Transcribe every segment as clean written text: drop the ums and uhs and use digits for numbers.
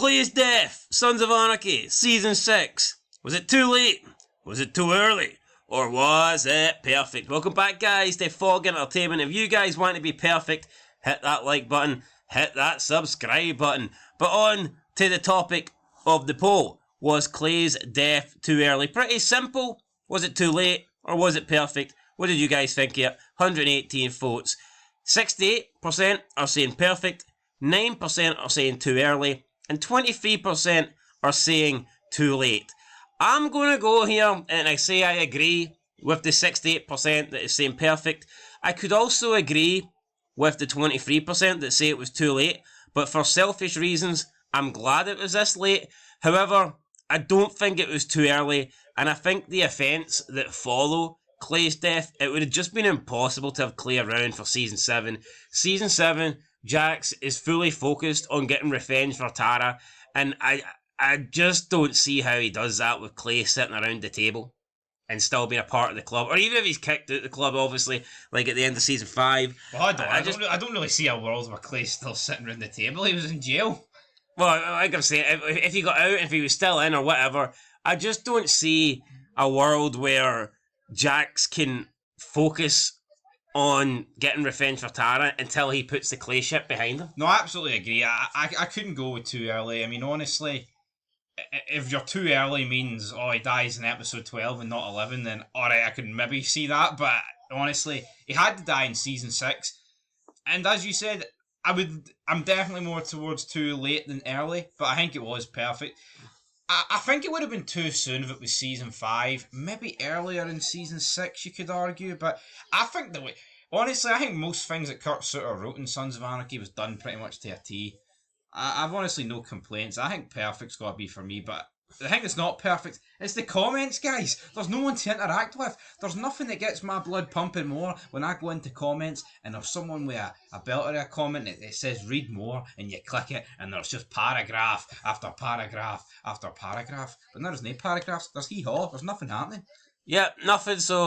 Clay's death, Sons of Anarchy, Season 6. Was it too late? Was it too early? Or was it perfect? Welcome back, guys, to Fog Entertainment. If you guys want to be perfect, hit that like button, hit that subscribe button. But on to the topic of the poll. Was Clay's death too early? Pretty simple. Was it too late? Or was it perfect? What did you guys think here? 118 votes. 68% are saying perfect, 9% are saying too early, and 23% are saying too late. I'm going to go here and I say I agree with the 68% that is saying perfect. I could also agree with the 23% that say it was too late, but for selfish reasons, I'm glad it was this late. However, I don't think it was too early, and I think the events that follow Clay's death, it would have just been impossible to have Clay around for Season 7. Season 7, Jax is fully focused on getting revenge for Tara, and I just don't see how he does that with Clay sitting around the table and still being a part of the club. Or even if he's kicked out the club, obviously, like at the end of Season 5. Well, I don't really see a world where Clay's still sitting around the table. He was in jail. Well, like I'm saying, if he got out, if he was still in or whatever, I just don't see a world where Jax can focus on getting revenge for Tara until he puts the Clay ship behind him. No, I absolutely agree. I couldn't go with too early. I mean, honestly, if you're too early means, he dies in episode 12 and not 11, then alright, I could maybe see that, but honestly, he had to die in Season 6. And as you said, I'm definitely more towards too late than early, but I think it was perfect. I think it would have been too soon if it was Season 5, maybe earlier in Season 6 you could argue, but I think honestly, I think most things that Kurt Sutter wrote in Sons of Anarchy was done pretty much to a T. I've honestly no complaints. I think perfect's got to be for me, but the thing that's not perfect is the comments, guys. There's no one to interact with. There's nothing that gets my blood pumping more when I go into comments and there's someone with a belter of a comment that says read more and you click it and there's just paragraph after paragraph after paragraph. But there's no paragraphs. There's hee-haw. There's nothing happening. Yeah, nothing, so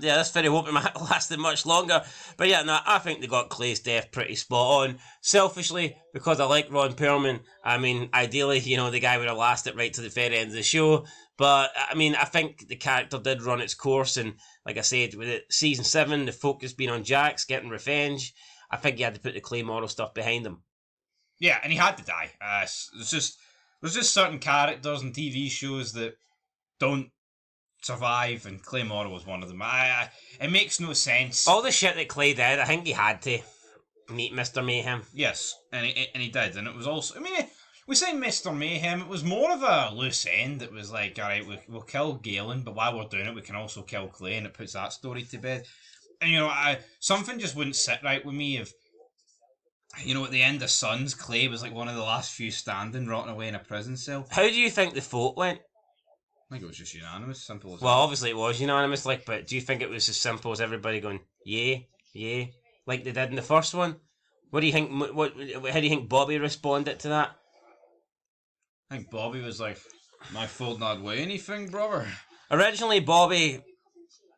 this video won't be lasting much longer. But yeah, no, I think they got Clay's death pretty spot on. Selfishly, because I like Ron Perlman, I mean, ideally, the guy would have lasted right to the very end of the show. But, I mean, I think the character did run its course, and like I said, with it, Season 7, the focus being on Jax, getting revenge, I think he had to put the Clay Morrow stuff behind him. Yeah, and he had to die. There's just certain characters and TV shows that don't survive, and Clay Morrow was one of them. It makes no sense. All the shit that Clay did, I think he had to meet Mr. Mayhem. Yes, and he did, and it was also, I mean, we say Mr. Mayhem, it was more of a loose end. It was like, alright, we'll kill Galen, but while we're doing it, we can also kill Clay, and it puts that story to bed. And, something just wouldn't sit right with me if, at the end of Sons, Clay was like one of the last few standing, rotting away in a prison cell. How do you think the vote went? I think it was just unanimous, simple as that. Well, obviously it was unanimous, but do you think it was as simple as everybody going, yay, like they did in the first one? What do you think, how do you think Bobby responded to that? I think Bobby was like, my fault not weigh anything, brother. Originally, Bobby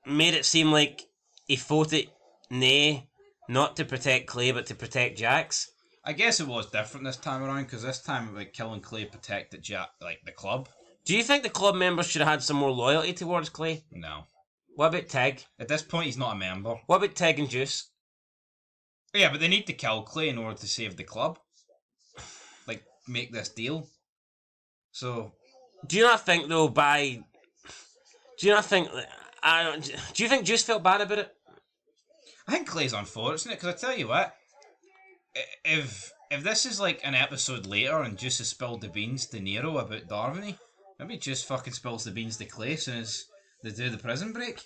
made it seem like he voted nay, not to protect Clay, but to protect Jax. I guess it was different this time around, because this time, killing Clay protected the club. Do you think the club members should have had some more loyalty towards Clay? No. What about Tig? At this point, he's not a member. What about Tig and Juice? Yeah, but they need to kill Clay in order to save the club. Make this deal. So... Do you not think, though, do you think Juice felt bad about it? I think Clay's unfortunate, because I tell you what, if this is like an episode later and Juice has spilled the beans to Nero about Darwiny, maybe Juice fucking spills the beans to Clay as soon as they do the prison break.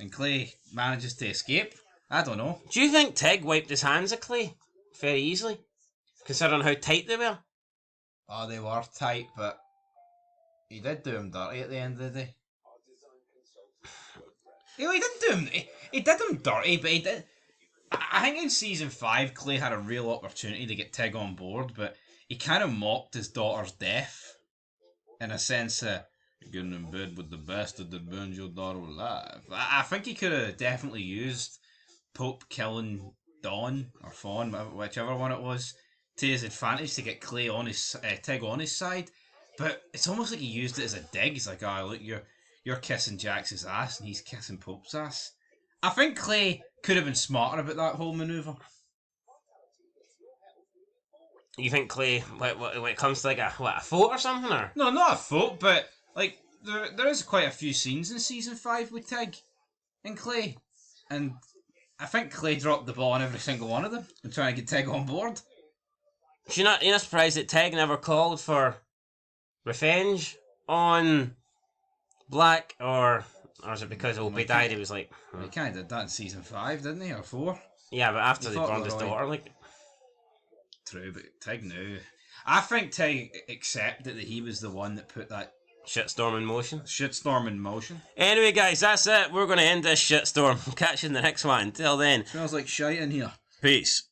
And Clay manages to escape. I don't know. Do you think Tig wiped his hands at Clay very easily? Considering how tight they were? Oh, they were tight, but he did do him dirty at the end of the day. He didn't do him... He did him dirty, but he did... I think in Season 5, Clay had a real opportunity to get Tig on board, but he kind of mocked his daughter's death. In a sense, you're getting in bed with the bastard that burns your daughter alive. I think he could have definitely used Pope killing Dawn, or Fawn, whichever one it was, to his advantage to get Clay on his Tig on his side, but it's almost like he used it as a dig. He's like, "Oh, look, you're kissing Jax's ass, and he's kissing Pope's ass." I think Clay could have been smarter about that whole maneuver. You think Clay, when it comes to like a vote or something, or No, not a vote, but like there is quite a few scenes in season 5 with Tig and Clay, and I think Clay dropped the ball on every single one of them and trying to get Tig on board. you're not surprised that Tig never called for revenge on Black, or is it because Opie died? He was like, He kind of did that in season 5, didn't he, or 4? yeah, but after He they fought burned his Leroy. daughter, like. True, but Tig knew. I think Tig accepted that he was the one that put that Shitstorm in motion. shitstorm in motion. Anyway, guys, that's it. We're going to end this shitstorm. Catch you in the next one. Till then, Smells like shite in here. peace.